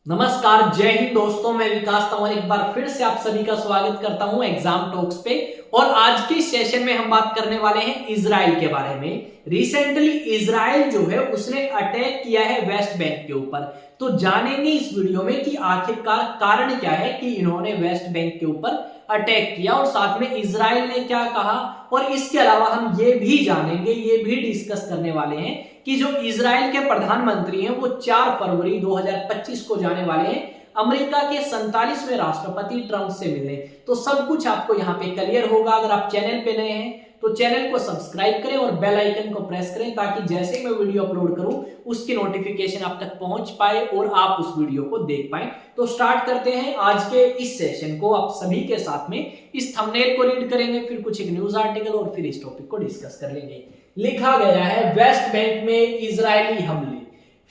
नमस्कार, जय हिंद दोस्तों। मैं विकास तंवर एक बार फिर से आप सभी का स्वागत करता हूं एग्जाम टॉक्स पे। और आज के सेशन में हम बात करने वाले हैं इजराइल के बारे में। रिसेंटली इजराइल जो है उसने अटैक किया है वेस्ट बैंक के ऊपर। तो जानेंगे इस वीडियो में कि आखिरकार कारण क्या है कि इन्होंने वेस्ट बैंक के ऊपर अटैक किया और साथ में इजराइल ने क्या कहा। और इसके अलावा हम ये भी जानेंगे, ये भी डिस्कस करने वाले हैं कि जो इजराइल के प्रधानमंत्री हैं वो 4 फरवरी 2025 को जाने वाले हैं अमेरिका के 47वें राष्ट्रपति ट्रंप से मिलने। तो सब कुछ आपको यहाँ पे क्लियर होगा। अगर आप चैनल पे नए हैं तो चैनल को सब्सक्राइब करें और बेल आइकन को प्रेस करें ताकि जैसे ही मैं वीडियो अपलोड करूं उसकी नोटिफिकेशन आप तक पहुंच पाए और आप उस वीडियो को देख पाए। तो स्टार्ट करते हैं आज के इस सेशन को। आप सभी के साथ में इस थंबनेल को रीड करेंगे, फिर कुछ एक न्यूज आर्टिकल और फिर इस टॉपिक को डिस्कस कर लेंगे। लिखा गया है वेस्ट बैंक में इजरायली हमले,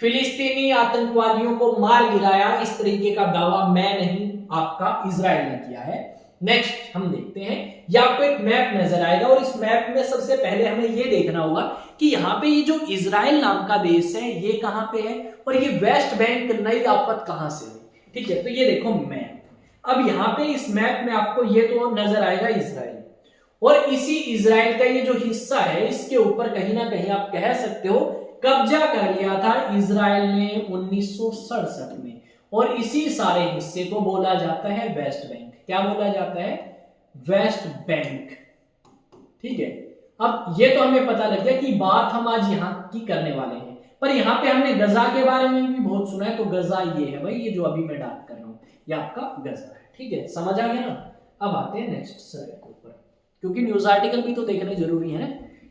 फिलिस्तीनी आतंकवादियों को मार गिराया। इस तरीके का दावा मैं नहीं, आपका इजराइल ने किया है। नेक्स्ट हम देखते हैं, ये आपको एक मैप नजर आएगा और इस मैप में सबसे पहले हमें ये देखना होगा कि यहाँ पे ये जो इजराइल नाम का देश है ये कहाँ पे है और ये वेस्ट बैंक नई आफत कहाँ से है। ठीक है, तो ये देखो मैप। अब यहाँ पे इस मैप में आपको ये तो नजर आएगा इजराइल, और इसी इजराइल का ये जो हिस्सा है इसके ऊपर कहीं ना कहीं आप कह सकते हो कब्जा कर लिया था इजराइल ने 1967 में। और इसी सारे हिस्से को बोला जाता है वेस्ट बैंक। क्या बोला जाता है? West Bank. ठीक है, अब ये तो हमें पता लग गया कि बात हम आज यहाँ की करने वाले हैं। पर यहाँ पे हमने गजा के बारे में भी बहुत सुना है। तो गजा ये है भाई, ये जो अभी मैं डाक कर रहा हूँ ये आपका गजा है। ठीक है, समझ आ गया ना। अब आते हैं नेक्स्ट स्लाइड के ऊपर, क्योंकि न्यूज आर्टिकल भी तो देखने जरूरी है ना।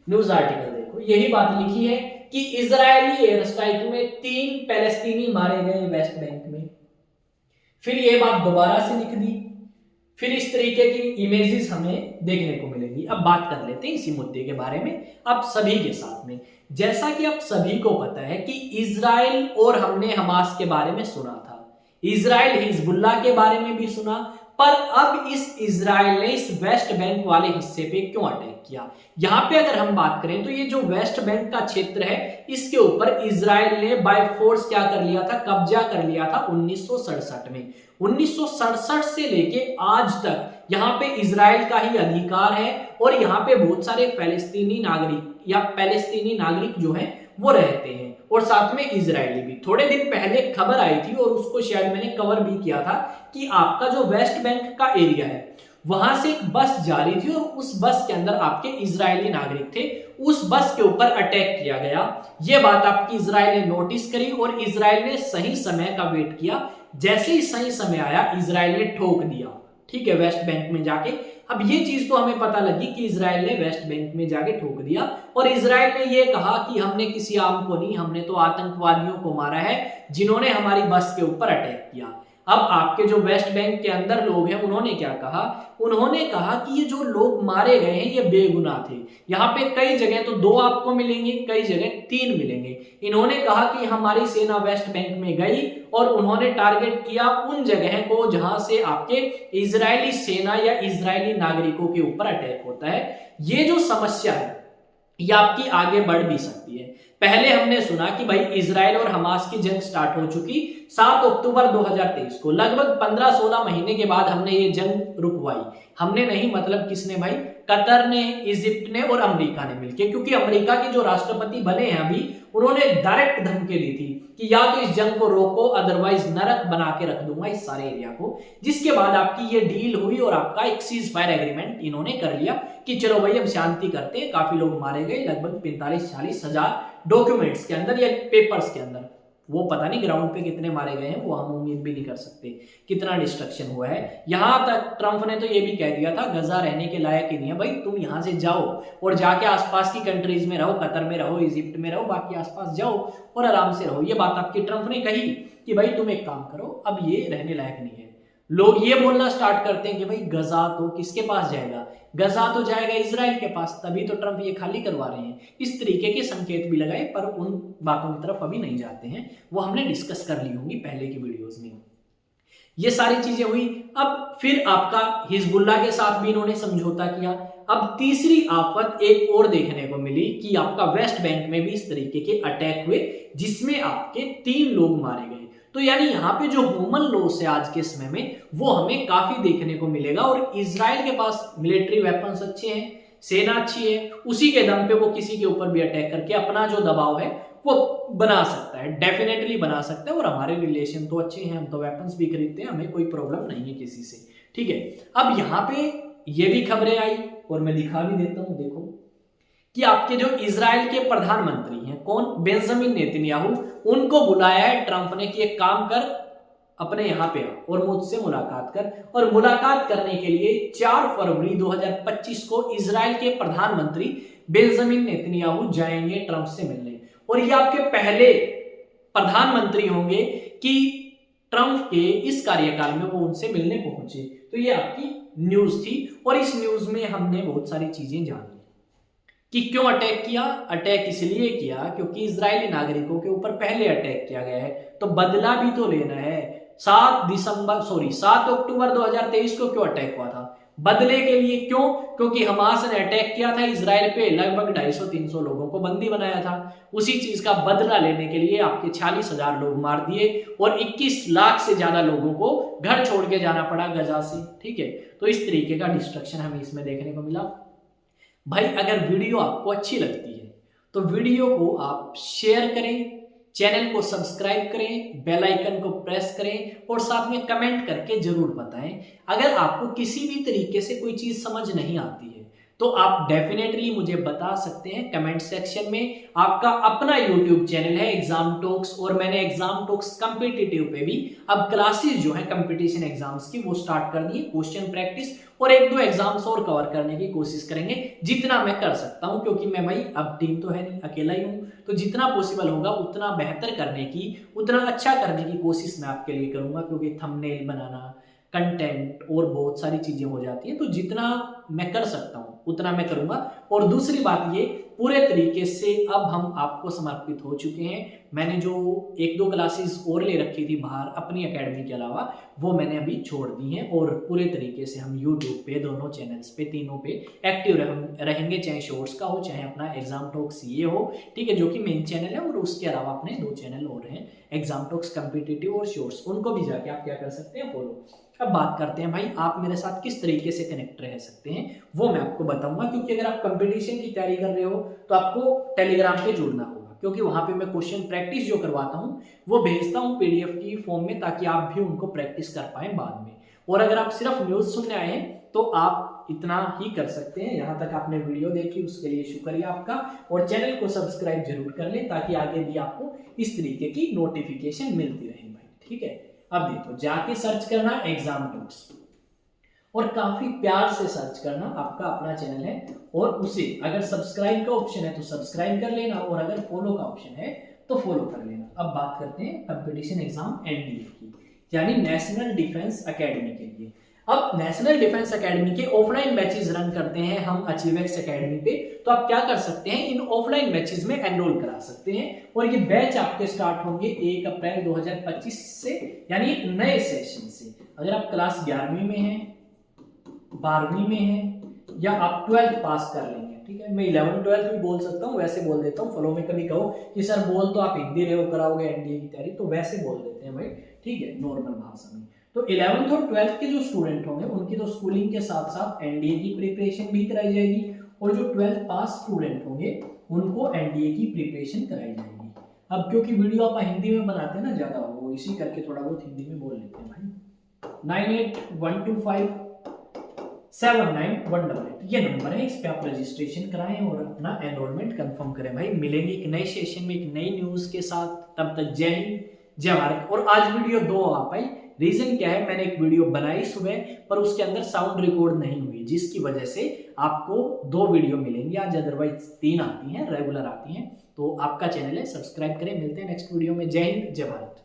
न्यूज आर्टिकल देखो, यही बात लिखी है कि इजरायली एयर स्ट्राइक में 3 पैलेस्तीनी मारे गए वेस्ट बैंक में। फिर ये बात दोबारा से लिख दी, फिर इस तरीके की इमेजेस हमें देखने को मिलेंगी। अब बात कर लेते हैं इसी मुद्दे के बारे में आप सभी के साथ में। जैसा कि आप सभी को पता है कि इजराइल और हमने हमास के बारे में सुना था, इजराइल हिजबुल्लाह के बारे में भी सुना। पर अब इस इजराइल ने इस वेस्ट बैंक वाले हिस्से पे क्यों अटैक किया? यहां पे अगर हम बात करें तो ये जो वेस्ट बैंक का क्षेत्र है इसके ऊपर इजराइल ने बाय फोर्स क्या कर लिया था? कब्जा कर लिया था 1967 में। 1967 से लेके आज तक यहाँ पे इजराइल का ही अधिकार है और यहाँ पे बहुत सारे फलस्तीनी नागरिक या पैलेस्तीनी नागरिक जो हैं वो रहते हैं और साथ में इजरायली भी। थोड़े दिन पहले खबर आई थी और उसको शायद मैंने कवर भी किया था कि आपका जो वेस्ट बैंक का एरिया है वहां से एक बस जा रही थी और उस बस के अंदर आपके इजरायली नागरिक थे। उस बस के ऊपर अटैक किया गया। यह बात आपकी इजराइल ने नोटिस करी और इजराइल ने सही समय का वेट किया। जैसे ही सही समय आया इजराइल ने ठोक दिया। ठीक है, वेस्ट बैंक में जाके। अब ये चीज तो हमें पता लगी कि इजराइल ने वेस्ट बैंक में जाके ठोक दिया और इजराइल ने ये कहा कि हमने किसी आम को नहीं, हमने तो आतंकवादियों को मारा है जिन्होंने हमारी बस के ऊपर अटैक किया। अब आपके जो वेस्ट बैंक के अंदर लोग हैं उन्होंने क्या कहा? उन्होंने कहा कि ये जो लोग मारे गए हैं ये बेगुनाह थे। यहाँ पे कई जगह तो 2 आपको मिलेंगे, कई जगह 3 मिलेंगे। इन्होंने कहा कि हमारी सेना वेस्ट बैंक में गई और उन्होंने टारगेट किया उन जगह को जहां से आपके इजरायली सेना या इजरायली नागरिकों के ऊपर अटैक होता है। ये जो समस्या है ये आपकी आगे बढ़ भी सकती है। पहले हमने सुना कि भाई इजराइल और हमास की जंग स्टार्ट हो चुकी 7 अक्टूबर 2023 को। लगभग 15-16 महीने के बाद हमने ये जंग रुकवाई। हमने नहीं, मतलब किसने भाई? कतर ने, इजिप्ट ने और अमेरिका ने मिलकर। क्योंकि अमेरिका के जो राष्ट्रपति बने हैं अभी, उन्होंने डायरेक्ट धमकी दी थी कि या तो इस जंग को रोको अदरवाइज नरक बना के रख दूंगा इस सारे एरिया को। जिसके बाद आपकी ये डील हुई और आपका एक सीज फायर एग्रीमेंट इन्होंने कर लिया कि चलो भाई अब शांति करते हैं। काफी लोग मारे गए, लगभग 45-40 हजार डॉक्यूमेंट्स के अंदर या पेपर्स के अंदर। वो पता नहीं ग्राउंड पे कितने मारे गए हैं, वो हम उम्मीद भी नहीं कर सकते कितना डिस्ट्रक्शन हुआ है। यहां तक ट्रंप ने तो ये भी कह दिया था गजा रहने के लायक ही नहीं है भाई, तुम यहां से जाओ और जाके आसपास की कंट्रीज में रहो, कतर में रहो, इजिप्ट में रहो, बाकी आसपास जाओ और आराम से रहो। ये बात आपकी ट्रंप ने कही कि भाई तुम एक काम करो, अब ये रहने लायक नहीं है। लोग ये बोलना स्टार्ट करते हैं कि भाई गजा तो किसके पास जाएगा? गजा तो जाएगा इजराइल के पास, तभी तो ट्रंप ये खाली करवा रहे हैं। इस तरीके के संकेत भी लगाए, पर उन बातों की तरफ अभी नहीं जाते हैं, वो हमने डिस्कस कर ली होंगी पहले की वीडियोस में। ये सारी चीजें हुई। अब फिर आपका हिजबुल्लाह के साथ भी इन्होंने समझौता किया। अब तीसरी आफत एक और देखने को मिली कि आपका वेस्ट बैंक में भी इस तरीके के अटैक हुए जिसमें आपके 3 लोग मारे गए। तो यानी यहाँ पे जो ह्यूमन लॉस है आज के समय में वो हमें काफी देखने को मिलेगा। और इजराइल के पास मिलिट्री वेपन्स अच्छे हैं, सेना अच्छी है, उसी के दम पे वो किसी के ऊपर भी अटैक करके अपना जो दबाव है वो बना सकता है, डेफिनेटली बना सकता है। और हमारे रिलेशन तो अच्छे हैं, हम तो वेपन्स भी खरीदते हैं, हमें कोई प्रॉब्लम नहीं है किसी से, ठीक है। अब यहाँ पे ये भी खबरें आई और मैं दिखा भी देता हूं, देखो कि आपके जो इजराइल के प्रधानमंत्री हैं कौन, बेंजामिन नेतन्याहू, उनको बुलाया है ट्रंप ने कि एक काम कर, अपने यहां पे आ और मुझसे मुलाकात कर। और मुलाकात करने के लिए 4 फरवरी 2025 को इजराइल के प्रधानमंत्री बेंजामिन नेतन्याहू जाएंगे ट्रंप से मिलने। और ये आपके पहले प्रधानमंत्री होंगे कि ट्रंप के इस कार्यकाल में वो उनसे मिलने पहुंचे। तो ये आपकी न्यूज थी और इस न्यूज में हमने बहुत सारी चीजें जानी कि क्यों अटैक किया। अटैक इसलिए किया क्योंकि इजरायली नागरिकों के ऊपर पहले अटैक किया गया है, तो बदला भी तो लेना है। 7 अक्टूबर 2023 को क्यों अटैक हुआ था, बदले के लिए। क्यों? क्योंकि हमास ने अटैक किया था इजराइल पे, लगभग 250-300 लोगों को बंदी बनाया था। उसी चीज का बदला लेने के लिए आपके 46,000 लोग मार दिए और 21 लाख से ज्यादा लोगों को घर छोड़ के जाना पड़ा गजा से, ठीक है। तो इस तरीके का डिस्ट्रक्शन हमें इसमें देखने को मिला। भाई अगर वीडियो आपको अच्छी लगती है तो वीडियो को आप शेयर करें, चैनल को सब्सक्राइब करें, बेल आइकन को प्रेस करें और साथ में कमेंट करके जरूर बताएं। अगर आपको किसी भी तरीके से कोई चीज समझ नहीं आती है तो आप डेफिनेटली मुझे बता सकते हैं कमेंट सेक्शन में। आपका अपना यूट्यूब चैनल है एग्जाम टॉक्स, और मैंने एग्जाम टॉक्स कम्पिटिटिव पे भी अब क्लासेस जो है कंपटीशन एग्जाम्स की वो स्टार्ट कर दी है, क्वेश्चन प्रैक्टिस और 1-2 एग्जाम्स और कवर करने की कोशिश करेंगे जितना मैं कर सकता हूं, क्योंकि मैं भाई अब टीम तो है नहीं, अकेला ही हूं। तो जितना पॉसिबल होगा उतना बेहतर करने की, उतना अच्छा करने की कोशिश मैं आपके लिए करूंगा, क्योंकि थंबनेल बनाना, कंटेंट और बहुत सारी चीजें हो जाती हैं। तो जितना मैं कर सकता हूं उतना मैं करूंगा। और दूसरी बात ये, पूरे तरीके से अब हम आपको समर्पित हो चुके हैं। मैंने जो 1-2 क्लासेस और ले रखी थी बाहर अपनी एकेडमी के अलावा, वो मैंने अभी छोड़ दी हैं और पूरे तरीके से हम यूट्यूब पे दोनों चैनल्स पे, तीनों पे एक्टिव रहेंगे, चाहे शॉर्ट्स का हो चाहे अपना एग्जाम टॉक्स ये हो, ठीक है, जो कि मेन चैनल है। और उसके अलावा अपने 2 चैनल और हैं, एग्जाम टॉक्स कम्पिटिटिव और शॉर्ट्स, उनको भी जाके आप क्या कर सकते हैं, फॉलो। अब बात करते हैं भाई आप मेरे साथ किस तरीके से कनेक्ट रह सकते हैं, वो मैं आपको बताऊंगा। क्योंकि अगर आप कंपटीशन की तैयारी कर रहे हो तो आपको टेलीग्राम पे जुड़ना होगा, क्योंकि वहां पे मैं क्वेश्चन प्रैक्टिस जो करवाता हूं वो भेजता हूं पीडीएफ की फॉर्म में, ताकि आप भी उनको प्रैक्टिस कर पाए बाद में। और अगर आप सिर्फ न्यूज सुनने आए हैं तो आप इतना ही कर सकते हैं। यहाँ तक आपने वीडियो देखी उसके लिए शुक्रिया आपका, और चैनल को सब्सक्राइब जरूर कर लें ताकि आगे भी आपको इस तरीके की नोटिफिकेशन मिलती रहे भाई, ठीक है। अब देखो, जाके सर्च करना एग्जाम टॉक्स और काफी प्यार से सर्च करना, आपका अपना चैनल है, और उसे अगर सब्सक्राइब का ऑप्शन है तो सब्सक्राइब कर लेना, और अगर फॉलो का ऑप्शन है तो फॉलो कर लेना। अब बात करते हैं कंपटीशन एग्जाम एनडीए की, यानी नेशनल डिफेंस एकेडमी के लिए। अब नेशनल डिफेंस एकेडमी के ऑफलाइन बैचेस रन करते हैं हम अचीवेक्स एकेडमी पे। तो आप क्या कर सकते हैं, इन ऑफलाइन बैचेस में एनरोल करा सकते हैं, और ये बैच आपके स्टार्ट होंगे 1 अप्रैल 2025 से, यानी एक नए सेशन से। अगर आप क्लास 11वीं में हैं, 12वीं में हैं, या आप 12th पास कर लेंगे, ठीक है। मैं 11th 12th भी बोल सकता हूँ, वैसे बोल देता हूँ, फॉलो में कभी कहो कि सर बोल तो आप हिंदी रहे हो, कराओगे एनडीए की तैयारी, तो वैसे बोल देते हैं भाई, ठीक है, नॉर्मल भाषा में। तो 11th और 12th के जो स्टूडेंट होंगे उनकी तो स्कूलिंग के साथ साथ एनडीए की प्रिपरेशन भी कराई जाएगी, और जो 12th पास स्टूडेंट होंगे उनको एनडीए की प्रिपरेशन कराई जाएगी। अब क्योंकि वीडियो आप हिंदी में बनाते हैं ना ज्यादा, वो इसी करके थोड़ा बहुत हिंदी में बोल लेते हैं भाई। 9812579188 ये नंबर है, इस पे आप रजिस्ट्रेशन कराएं और अपना एनरोलमेंट कंफर्म करें भाई। मिलेंगे एक नए सेशन में एक नई न्यूज के साथ, तब तक जय हिंद जय भारत। और आज वीडियो 2 आ पाई, रीजन क्या है, मैंने एक वीडियो बनाई सुबह पर उसके अंदर साउंड रिकॉर्ड नहीं हुई, जिसकी वजह से आपको 2 वीडियो मिलेंगी आज, अदरवाइज 3 आती हैं, रेगुलर आती हैं। तो आपका चैनल है, सब्सक्राइब करें। मिलते हैं नेक्स्ट वीडियो में। जय हिंद जय भारत।